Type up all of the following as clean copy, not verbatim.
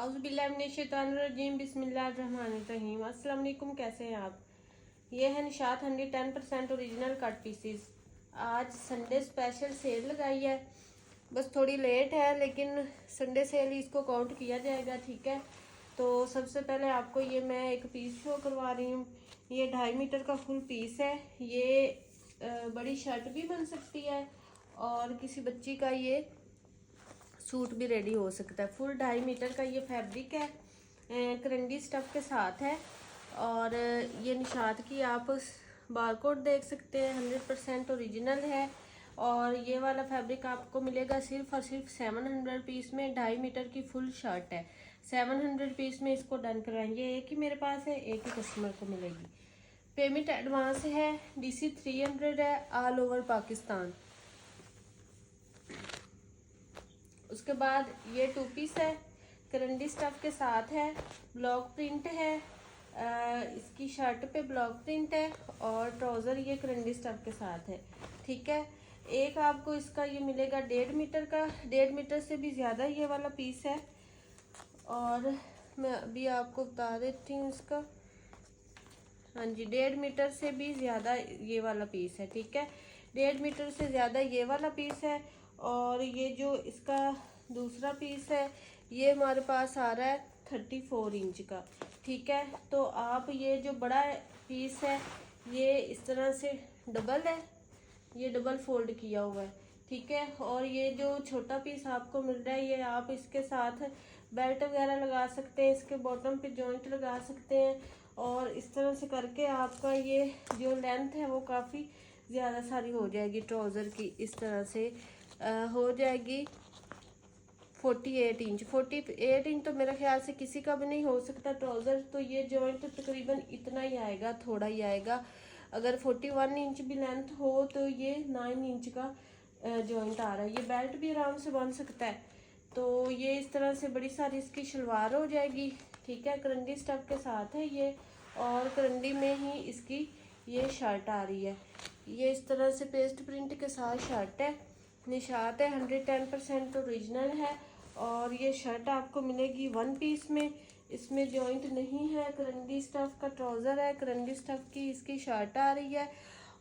आउज़ुबिल्लाहिमिनश्शैतानिर्रजीम बिस्मिल्लाहिर्रहमानिर्रहीम। अस्सलाम वालेकुम, कैसे हैं आप। ये है निशात 110% ओरिजिनल कट पीसीस। आज संडे स्पेशल सेल लगाई है, बस थोड़ी लेट है लेकिन संडे सेल ही इसको काउंट किया जाएगा, ठीक है। तो सबसे पहले आपको ये मैं एक पीस शो करवा रही हूँ। ये 2.5 मीटर का फुल पीस है। ये बड़ी शर्ट भी बन सकती है और किसी बच्ची का ये सूट भी रेडी हो सकता है। फुल 2.5 मीटर का ये फैब्रिक है, करंडी स्टफ के साथ है। और ये निशात की आप बारकोड देख सकते हैं, 100% ओरिजिनल है। और ये वाला फैब्रिक आपको मिलेगा सिर्फ और सिर्फ 700 पीस में। 2.5 मीटर की फुल शर्ट है, 700 पीस में इसको डन करवाएंगे। एक ही मेरे पास है, एक ही कस्टमर को मिलेगी। पेमेंट एडवांस है, DC 300 है, ऑल ओवर पाकिस्तान। उसके बाद ये 2 पीस है, करंडी स्टफ के साथ है, ब्लॉक प्रिंट है। इसकी शर्ट पे ब्लॉक प्रिंट है और ट्राउज़र ये करंडी स्टफ के साथ है, ठीक है। एक आपको इसका ये मिलेगा 1.5 मीटर का, 1.5 मीटर से भी ज़्यादा ये वाला पीस है। और मैं अभी आपको बता देती हूँ इसका, हाँ जी, 1.5 मीटर से भी ज़्यादा ये वाला पीस है, ठीक है। 1.5 मीटर से ज़्यादा ये वाला पीस है। और ये जो इसका दूसरा पीस है ये हमारे पास आ रहा है 34 इंच का, ठीक है। तो आप ये जो बड़ा पीस है ये इस तरह से डबल है, ये डबल फोल्ड किया हुआ है, ठीक है। और ये जो छोटा पीस आपको मिल रहा है ये आप इसके साथ बेल्ट वगैरह लगा सकते हैं, इसके बॉटम पे जॉइंट लगा सकते हैं। और इस तरह से करके आपका ये जो लेंथ है वो काफ़ी ज़्यादा सारी हो जाएगी ट्राउज़र की। इस तरह से हो जाएगी 48 इंच। 48 इंच तो मेरा ख्याल से किसी का भी नहीं हो सकता ट्राउज़र। तो ये जॉइंट तकरीबन इतना ही आएगा, थोड़ा ही आएगा। अगर 41 इंच भी लेंथ हो तो ये 9 इंच का जॉइंट आ रहा है। ये बेल्ट भी आराम से बन सकता है। तो ये इस तरह से बड़ी सारी इसकी शलवार हो जाएगी, ठीक है। करंडी स्टफ के साथ है ये और करंडी में ही इसकी ये शर्ट आ रही है। ये इस तरह से पेस्ट प्रिंट के साथ शर्ट है, निशात है, 110% ओरिजिनल है। और ये शर्ट आपको मिलेगी 1 पीस में, इसमें जॉइंट नहीं है। करंडी स्टफ का ट्राउज़र है, करंडी स्टफ की इसकी शर्ट आ रही है।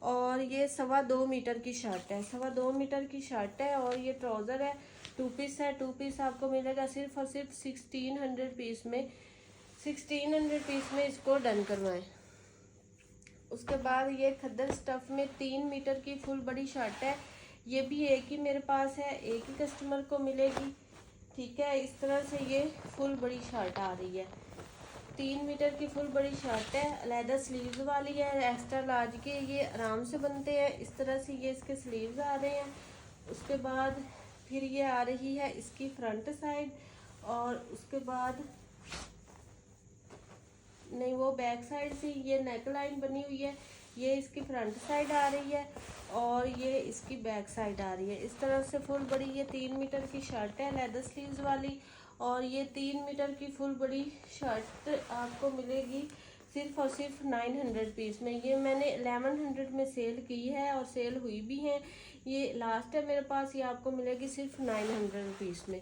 और ये 2.25 मीटर की शर्ट है, 2.25 मीटर की शर्ट है। और ये ट्राउज़र है, 2 पीस है। 2 पीस आपको मिलेगा सिर्फ और सिर्फ 1600 पीस में। 1600 पीस में इसको डन करवाएं। उसके बाद ये खद्दर स्टफ में 3 मीटर की फुल बड़ी शर्ट है। ये भी एक ही मेरे पास है, एक ही कस्टमर को मिलेगी, ठीक है। इस तरह से ये फुल बड़ी शर्ट आ रही है, 3 मीटर की फुल बड़ी शर्ट है। अलहदा स्लीव्स वाली है, एक्स्ट्रा लार्ज के ये आराम से बनते हैं। इस तरह से ये इसके स्लीव्स आ रहे हैं। उसके बाद फिर ये आ रही है इसकी फ्रंट साइड। और उसके बाद नहीं, वो बैक साइड से ये नेक लाइन बनी हुई है, ये इसकी फ्रंट साइड आ रही है और ये इसकी बैक साइड आ रही है। इस तरह से फुल बड़ी ये 3 मीटर की शर्ट है लेदर स्लीव्स वाली। और ये 3 मीटर की फुल बड़ी शर्ट आपको मिलेगी सिर्फ और सिर्फ 900 पीस में। ये मैंने 1100 में सेल की है और सेल हुई भी है, ये लास्ट है मेरे पास। ये आपको मिलेगी सिर्फ 900 पीस में।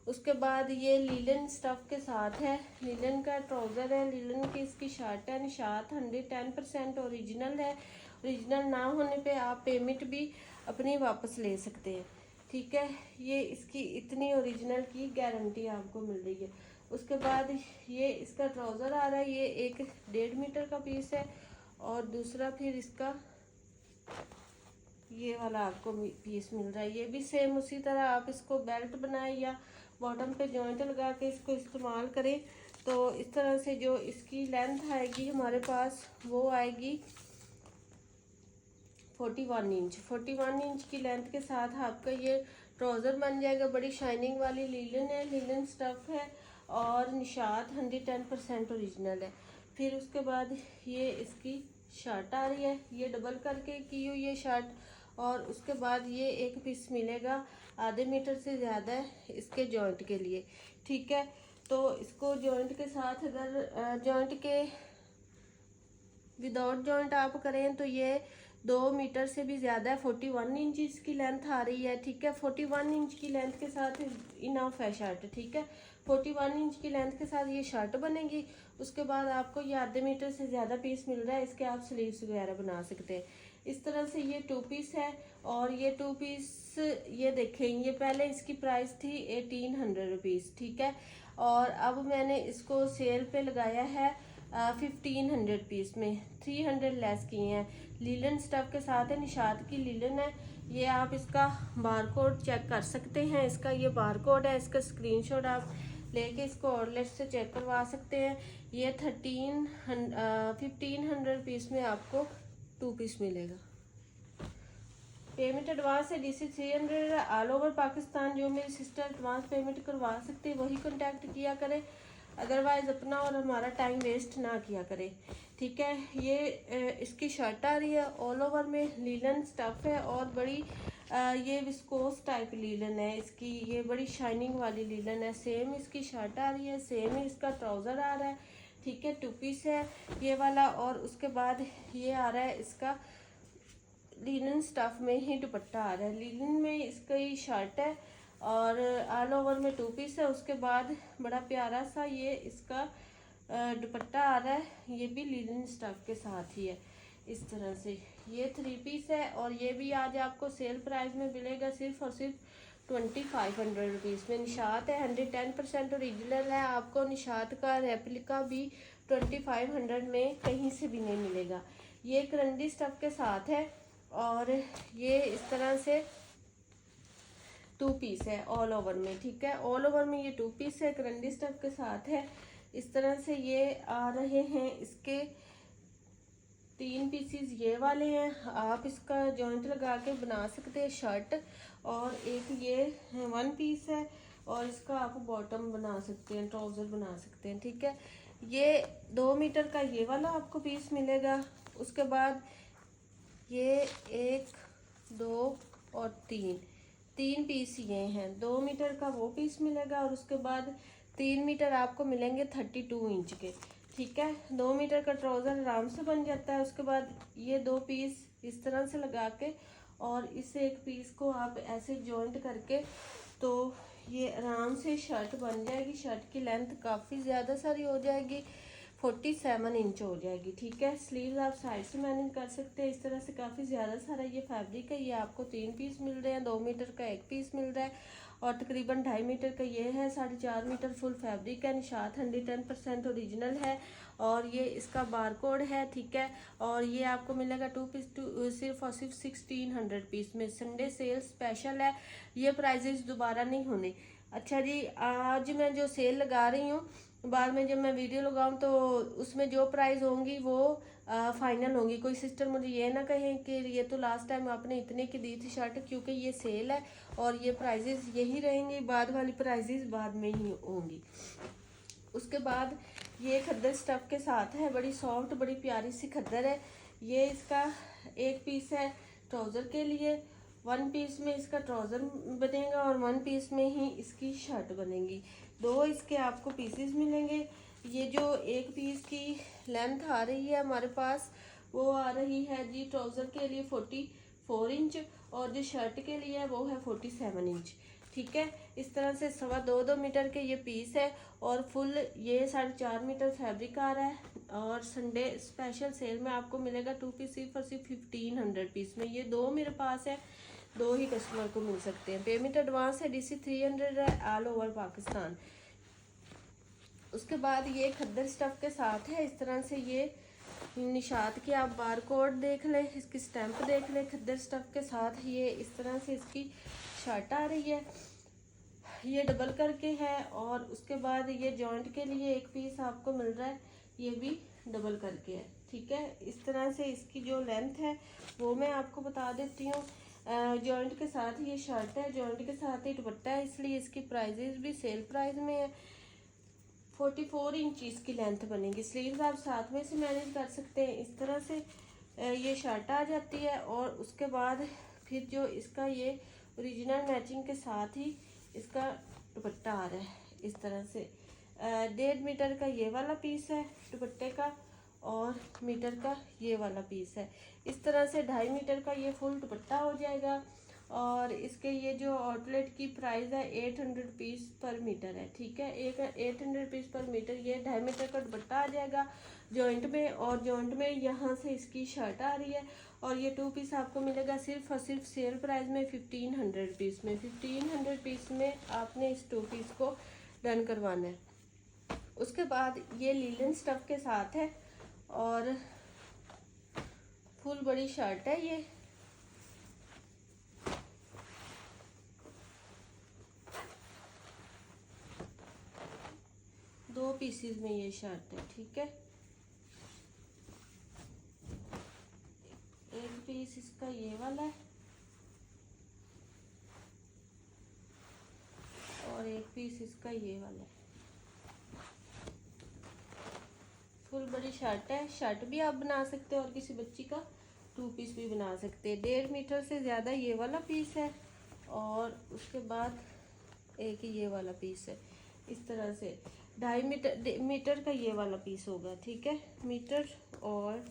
उसके बाद ये लीलन स्टफ के साथ है, लीलन का ट्राउज़र है, लीलन की इसकी शर्ट है। निशात 110% ओरिजिनल है। ओरिजिनल ना होने पे आप पेमेंट भी अपनी वापस ले सकते हैं, ठीक है। ये इसकी इतनी ओरिजिनल की गारंटी आपको मिल रही है। उसके बाद ये इसका ट्राउज़र आ रहा है, ये एक 1.5 मीटर का पीस है। और दूसरा फिर इसका ये वाला आपको पीस मिल रहा है। ये भी सेम उसी तरह आप इसको बेल्ट बनाए या बॉटम पे जॉइंट लगा के इसको इस्तेमाल करें। तो इस तरह से जो इसकी लेंथ आएगी हमारे पास वो आएगी 41 इंच। 41 इंच की लेंथ के साथ आपका ये ट्राउज़र बन जाएगा। बड़ी शाइनिंग वाली लीलन है, लीलन स्टफ है और निशात 110% ओरिजिनल है। फिर उसके बाद ये इसकी शर्ट आ रही है, ये डबल करके की हुई ये शर्ट। और उसके बाद ये एक पीस मिलेगा आधे मीटर से ज़्यादा है इसके जॉइंट के लिए, ठीक है। तो इसको जॉइंट के साथ अगर जॉइंट के विदाउट जॉइंट आप करें तो ये 2 मीटर से भी ज़्यादा है, 41 इंच इसकी लेंथ आ रही है, ठीक है। 41 इंच की लेंथ के साथ इनफ है शर्ट, ठीक है। 41 इंच की लेंथ के साथ ये शर्ट बनेगी। उसके बाद आपको ये आधे मीटर से ज़्यादा पीस मिल रहा है, इसके आप स्लीव्स वगैरह बना सकते हैं। इस तरह से ये 2 पीस है। और ये 2 पीस ये देखें, ये पहले इसकी प्राइस थी 1800 रुपीज़, ठीक है। और अब मैंने इसको सेल पे लगाया है 1500 पीस में, 300 लेस किए हैं। लीलन स्टफ के साथ है, निशात की लीलन है। ये आप इसका बारकोड चेक कर सकते हैं, इसका ये बारकोड है, इसका स्क्रीनशॉट आप लेके इसको आउटलेट से चेक करवा सकते हैं। ये 1500 पीस में आपको 2 पीस मिलेगा। पेमेंट एडवांस है DC 300 ऑल ओवर पाकिस्तान। जो मेरी सिस्टर एडवांस पेमेंट करवा सकते हैं वही कांटेक्ट किया करें, अदरवाइज अपना और हमारा टाइम वेस्ट ना किया करें, ठीक है। ये इसकी शर्ट आ रही है, ऑल ओवर में लीलन स्टफ है और बड़ी ये विस्कोस टाइप लीलन है इसकी, ये बड़ी शाइनिंग वाली लीलन है। सेम इसकी शर्ट आ रही है, सेम ही इसका ट्राउज़र आ रहा है, ठीक है। 2 पीस है ये वाला। और उसके बाद ये आ रहा है इसका लिनन स्टफ में ही दुपट्टा आ रहा है। लिनन में इसका ही शर्ट है और ऑल ओवर में 2 पीस है। उसके बाद बड़ा प्यारा सा ये इसका दुपट्टा आ रहा है, ये भी लिनन स्टफ के साथ ही है इस तरह से। ये 3 पीस है और ये भी आज आपको सेल प्राइस में मिलेगा सिर्फ और सिर्फ 2500 रुपीज़ में। निशात है 110% ओरिजिनल है, आपको निशात का रेप्लिका भी 2500 में कहीं से भी नहीं मिलेगा। ये करंडी स्टफ के साथ है और ये इस तरह से 2 पीस है ऑल ओवर में, ठीक है। ऑल ओवर में ये 2 पीस है, करंडी स्टफ के साथ है। इस तरह से ये आ रहे हैं। इसके 3 पीसीस ये वाले हैं, आप इसका जॉइंट लगा के बना सकते हैं शर्ट। और एक ये 1 पीस है और इसका आप बॉटम बना सकते हैं, ट्राउज़र बना सकते हैं, ठीक है। ये 2 मीटर का ये वाला आपको पीस मिलेगा। उसके बाद ये 1 2 और 3 पीस ये हैं। 2 मीटर का वो पीस मिलेगा और उसके बाद 3 मीटर आपको मिलेंगे 32 इंच के, ठीक है। 2 मीटर का ट्राउज़र आराम से बन जाता है। उसके बाद ये 2 पीस इस तरह से लगा के और इस एक पीस को आप ऐसे जॉइंट करके तो ये आराम से शर्ट बन जाएगी। शर्ट की लेंथ काफ़ी ज़्यादा सारी हो जाएगी, 47 इंच हो जाएगी, ठीक है। स्लीव्स आप साइड से मैनेज कर सकते हैं। इस तरह से काफ़ी ज़्यादा सारा ये फैब्रिक है। ये आपको 3 पीस मिल रहे हैं, 2 मीटर का 1 पीस मिल रहा है और तकरीबन 2.5 मीटर का ये है, 4.5 मीटर फुल फैब्रिक है। निशात 110% ओरिजिनल है और ये इसका बारकोड है, ठीक है। और ये आपको मिलेगा 2 पीस सिर्फ और सिर्फ 1600 पीस में। संडे सेल स्पेशल है, ये प्राइजेस दोबारा नहीं होने। अच्छा जी, आज मैं जो सेल लगा रही हूँ, बाद में जब मैं वीडियो लगाऊं तो उसमें जो प्राइस होंगी वो फाइनल होंगी। कोई सिस्टर मुझे ये ना कहें कि ये तो लास्ट टाइम आपने इतने की दी थी शर्ट, क्योंकि ये सेल है और ये प्राइजेस यही रहेंगी, बाद वाली प्राइजेस बाद में ही होंगी। उसके बाद ये खद्दर स्टफ के साथ है, बड़ी सॉफ्ट बड़ी प्यारी सी खद्दर है। ये इसका 1 पीस है ट्राउज़र के लिए, 1 पीस में इसका ट्राउज़र बनेगा और 1 पीस में ही इसकी शर्ट बनेगी। 2 इसके आपको पीसेस मिलेंगे। ये जो 1 पीस की लेंथ आ रही है हमारे पास वो आ रही है जी ट्राउज़र के लिए 44 इंच और जो शर्ट के लिए है वो है 47 इंच, ठीक है। इस तरह से 2.25 मीटर के ये पीस है और फुल ये 4.5 मीटर फैब्रिक आ रहा है। और संडे स्पेशल सेल में आपको मिलेगा 2 पीस सिर्फ और सिर्फ 1500 पीस में। ये 2 मेरे पास है, 2 ही कस्टमर को मिल सकते हैं। पेमेंट एडवांस है, DC 300 है ऑल ओवर पाकिस्तान। उसके बाद ये खद्दर स्टफ के साथ है। इस तरह से ये निशात की आप बारकोड देख लें, इसकी स्टैंप देख लें। खद्दर स्टफ के साथ ये इस तरह से इसकी शर्ट आ रही है, ये डबल करके है। और उसके बाद ये जॉइंट के लिए 1 पीस आपको मिल रहा है, ये भी डबल करके है, ठीक है। इस तरह से इसकी जो लेंथ है वो मैं आपको बता देती हूँ। जॉइंट के साथ ये शर्ट है, जॉइंट के साथ ही दुपट्टा है, इसलिए इसकी प्राइजेस भी सेल प्राइस में है। 44 इंच इसकी लेंथ बनेगी। स्लीव्स आप साथ में से मैनेज कर सकते हैं। इस तरह से ये शर्ट आ जाती है और उसके बाद फिर जो इसका ये ओरिजिनल मैचिंग के साथ ही इसका दुपट्टा आ रहा है इस तरह से। 1.5 मीटर का ये वाला पीस है दुपट्टे का और मीटर का ये वाला पीस है। इस तरह से 2.5 मीटर का ये फुल दुपट्टा हो जाएगा। और इसके ये जो आउटलेट की प्राइस है 800 रुपीज़ पर मीटर है, ठीक है। एक 800 रुपीज़ पर मीटर ये 2.5 मीटर का दुपट्टा आ जाएगा जॉइंट में, और जॉइंट में यहाँ से इसकी शर्ट आ रही है। और ये 2 पीस आपको मिलेगा सिर्फ और सिर्फ सेल प्राइस में 1500 रुपीज़ में। 1500 रुपीज़ में आपने इस 2 पीस को डन करवाना है। उसके बाद ये लीलन स्टफ के साथ है और फुल बड़ी शर्ट है ये। दो पीसेस में ये शर्ट है, ठीक है। एक पीस इसका ये वाला है और एक पीस इसका ये वाला है। फुल बड़ी शर्ट है। शर्ट भी आप बना सकते हो और किसी बच्ची का 2 पीस भी बना सकते हैं। 1.5 मीटर से ज़्यादा ये वाला पीस है और उसके बाद एक ये वाला पीस है। इस तरह से 2.5 मीटर का ये वाला पीस होगा, ठीक है। मीटर, और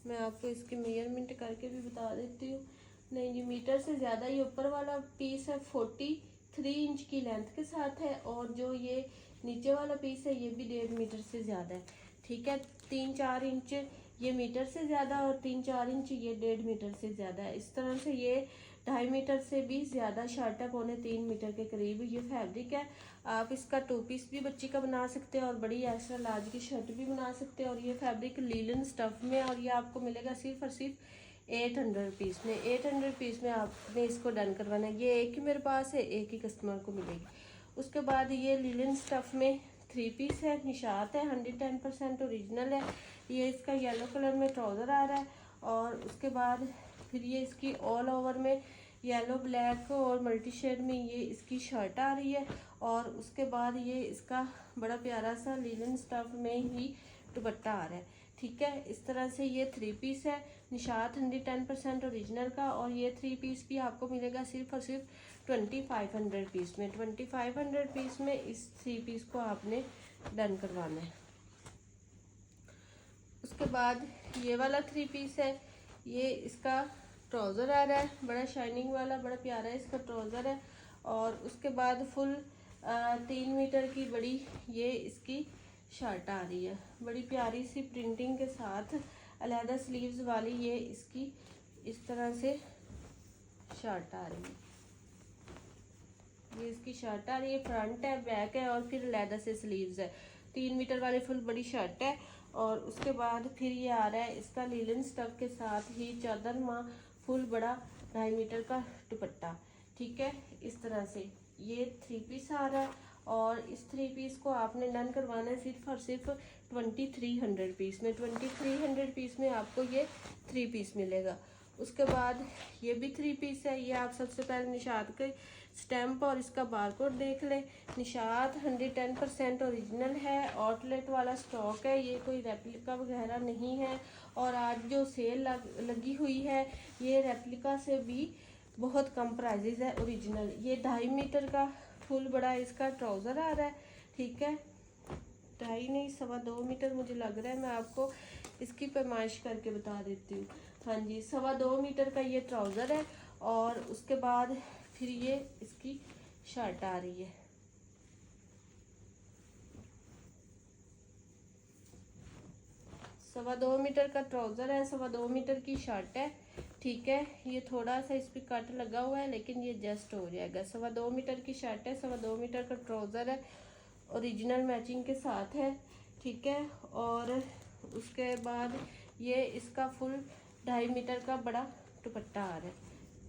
मैं आपको इसकी मेजरमेंट करके भी बता देती हूँ। नहीं जी, मीटर से ज़्यादा ये ऊपर वाला पीस है 43 इंच की लेंथ के साथ है, और जो ये नीचे वाला पीस है ये भी 1.5 मीटर से ज़्यादा है, ठीक है। 3-4 इंच ये मीटर से ज़्यादा और 3-4 इंच ये 1.5 मीटर से ज़्यादा है। इस तरह से ये 2.5 मीटर से भी ज़्यादा शर्ट है, 2.25 मीटर के करीब ये फैब्रिक है। आप इसका 2 पीस भी बच्ची का बना सकते हैं और बड़ी एक्स्ट्रा लार्ज की शर्ट भी बना सकते हैं। और ये फैब्रिक लीलन स्टफ में, और ये आपको मिलेगा सिर्फ और सिर्फ 800 रुपीज़ में। 800 रुपीज़ में आपने इसको डन करवाना है। ये एक ही मेरे पास है, एक ही कस्टमर को मिलेगी। उसके बाद ये लीलन स्टफ में 3 पीस है, निशात है, 110% ओरिजिनल है। ये इसका येलो कलर में ट्राउज़र आ रहा है, और उसके बाद फिर ये इसकी ऑल ओवर में येलो ब्लैक और मल्टी शेड में ये इसकी शर्ट आ रही है। और उसके बाद ये इसका बड़ा प्यारा सा लीलन स्टफ में ही दुपट्टा आ रहा है, ठीक है। इस तरह से ये 3 पीस है, निशात 110% ओरिजिनल का। और ये 3 पीस भी आपको मिलेगा सिर्फ और सिर्फ 2500 रुपीज़ में। 2500 रुपीज़ में इस 3 पीस को आपने डन करवाना है। उसके बाद ये वाला 3 पीस है, ये इसका ट्राउज़र आ रहा है, बड़ा शाइनिंग वाला, बड़ा प्यारा इसका ट्राउज़र है। और उसके बाद फुल 3 मीटर की बड़ी ये इसकी शर्ट आ रही है, बड़ी प्यारी सी प्रिंटिंग के साथ, अलहदा स्लीव्स वाली ये इसकी इस तरह से शर्ट आ रही है। ये इसकी शर्ट आ रही है, फ्रंट है, बैक है और फिर अलहदा से स्लीव्स है। 3 मीटर वाली फुल बड़ी शर्ट है। और उसके बाद फिर ये आ रहा है इसका लीलन स्टफ के साथ ही चादर माँ फुल बड़ा 2.5 मीटर का दुपट्टा, ठीक है। इस तरह से ये 3 पीस आ रहा है, और इस 3 पीस को आपने डन करवाना है सिर्फ और सिर्फ 2300 पीस में। 2300 पीस में आपको ये 3 पीस मिलेगा। उसके बाद ये भी 3 पीस है। ये आप सबसे पहले निशात के स्टैम्प और इसका बारकोड देख लें। निशात 110% ओरिजिनल है, आउटलेट वाला स्टॉक है, ये कोई रेप्लिका वगैरह नहीं है। और आज जो सेल लगी हुई है ये रेप्लिका से भी बहुत कम प्राइजेज है ओरिजिनल। ये 2.5 मीटर का फुल बड़ा इसका ट्राउज़र आ रहा है, ठीक है। 2.5 नहीं, 2.25 मीटर मुझे लग रहा है। मैं आपको इसकी पैमाइश करके बता देती हूँ। हाँ जी, 2.25 मीटर का ये ट्राउज़र है। और उसके बाद फिर ये इसकी शर्ट आ रही है। सवा 2 मीटर का ट्राउज़र है, 2.25 मीटर की शर्ट है, ठीक है। ये थोड़ा सा इस पर कट लगा हुआ है लेकिन ये जस्ट हो जाएगा। 2.25 मीटर की शर्ट है, 2.25 मीटर का ट्राउज़र है, ओरिजिनल मैचिंग के साथ है, ठीक है। और उसके बाद ये इसका फुल 2.5 मीटर का बड़ा दुपट्टा आ रहा है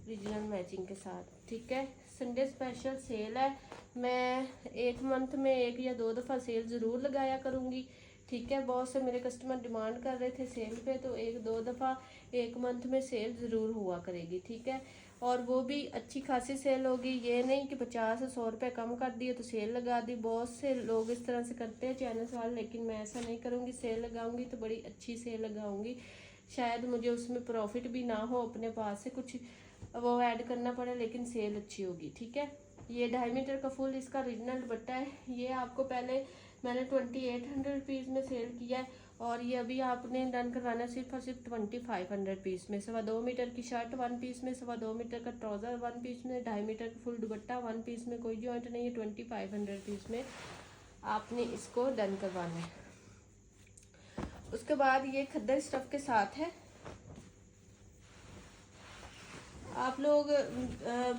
ओरिजिनल मैचिंग के साथ, ठीक है। संडे स्पेशल सेल है। मैं 1 मंथ में 1 या 2 दफ़ा सेल ज़रूर लगाया करूँगी, ठीक है। बहुत से मेरे कस्टमर डिमांड कर रहे थे सेल पे, तो 1-2 दफ़ा 1 मंथ में सेल ज़रूर हुआ करेगी, ठीक है। और वो भी अच्छी खासी सेल होगी, ये नहीं कि 50-100 रुपये कम कर दिए तो सेल लगा दी। बहुत से लोग इस तरह से करते हैं चैनल्स वाले, लेकिन मैं ऐसा नहीं करूँगी। सेल लगाऊंगी तो बड़ी अच्छी सेल लगाऊंगी, शायद मुझे उसमें प्रॉफिट भी ना हो, अपने पास से कुछ वो ऐड करना पड़े, लेकिन सेल अच्छी होगी, ठीक है। ये 2.5 मीटर का फुल इसका ओरिजिनल दुपट्टा है। ये आपको पहले मैंने 2800 रुपीज़ में सेल किया है। और ये अभी आपने डन करवाना सिर्फ और सिर्फ 2500 रुपीज़ में। 2.25 मीटर की शर्ट 1 पीस में, 2.25 मीटर का ट्राउज़र 1 पीस में, 2.5 मीटर का फुल दुपट्टा 1 पीस में, कोई जॉइंट नहीं है। 2500 रुपीज़ में आपने इसको डन करवाना है। उसके बाद ये खद्दर स्टफ के साथ है। आप लोग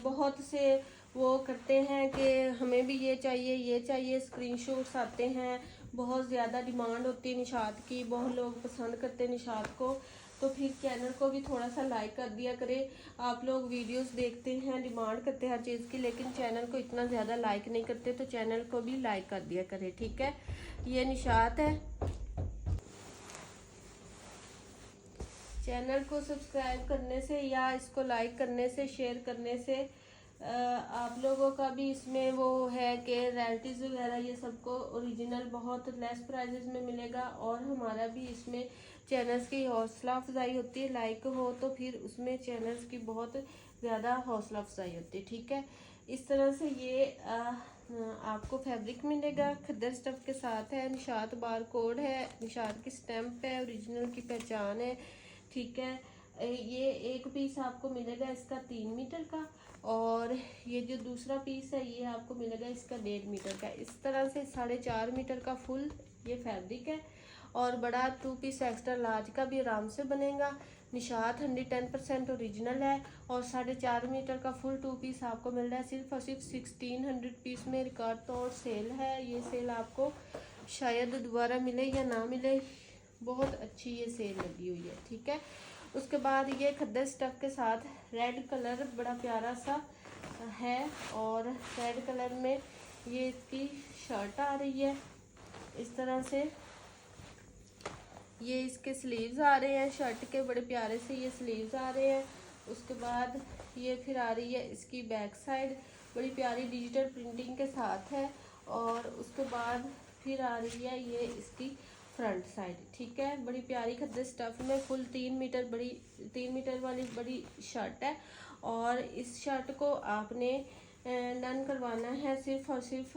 बहुत से वो करते हैं कि हमें भी ये चाहिए ये चाहिए, स्क्रीनशॉट्स आते हैं, बहुत ज़्यादा डिमांड होती है निशात की, बहुत लोग पसंद करते हैं निशात को। तो फिर चैनल को भी थोड़ा सा लाइक कर दिया करें। आप लोग वीडियोस देखते हैं, डिमांड करते हैं हर चीज़ की, लेकिन चैनल को इतना ज़्यादा लाइक नहीं करते, तो चैनल को भी लाइक कर दिया करें, ठीक है। ये निशात है। चैनल को सब्सक्राइब करने से या इसको लाइक करने से, शेयर करने से आप लोगों का भी इसमें वो है कि रॉयल्टीज़ वगैरह ये सबको ओरिजिनल बहुत लेस प्राइजेस में मिलेगा, और हमारा भी इसमें चैनल्स की हौसला अफजाई होती है। लाइक हो तो फिर उसमें चैनल्स की बहुत ज़्यादा हौसला अफजाई होती है, ठीक है। इस तरह से ये आपको फैब्रिक मिलेगा, खद्दर स्टफ के साथ है, निशात बार कोड है, निशात की स्टैम्प है, ओरिजिनल की पहचान है, ठीक है। ये एक पीस आपको मिलेगा इसका 3 मीटर का, और ये जो दूसरा पीस है ये आपको मिलेगा इसका 1.5 मीटर का। इस तरह से 4.5 मीटर का फुल ये फैब्रिक है, और बड़ा 2 पीस एक्स्ट्रा लार्ज का भी आराम से बनेगा। निशात 110% ओरिजिनल है, और 4.5 मीटर का फुल 2 पीस आपको मिल रहा है सिर्फ और सिर्फ 1600 पीस में। रिकॉर्ड तोड़ सेल है, ये सेल आपको शायद दोबारा मिले या ना मिले, बहुत अच्छी ये सेल लगी हुई है, ठीक है। उसके बाद ये खद्दर स्टफ के साथ रेड कलर बड़ा प्यारा सा है, और रेड कलर में ये इसकी शर्ट आ रही है इस तरह से। ये इसके स्लीव्स आ रहे हैं शर्ट के, बड़े प्यारे से ये स्लीव्स आ रहे हैं। उसके बाद ये फिर आ रही है इसकी बैक साइड, बड़ी प्यारी डिजिटल प्रिंटिंग के साथ है। और उसके बाद फिर आ रही है ये इसकी फ्रंट साइड, ठीक है। बड़ी प्यारी खद्दर स्टफ में फुल 3 मीटर वाली बड़ी शर्ट है, और इस शर्ट को आपने डन करवाना है सिर्फ और सिर्फ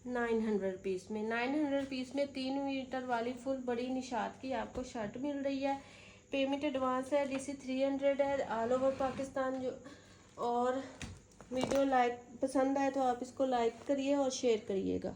900 रुपीज़ में। 900 रुपीज़ में 3 मीटर वाली फुल बड़ी निशात की आपको शर्ट मिल रही है। पेमेंट एडवांस है, DC 300 है, ऑल ओवर पाकिस्तान जो। और वीडियो लाइक पसंद आए तो आप इसको लाइक करिए और शेयर करिएगा।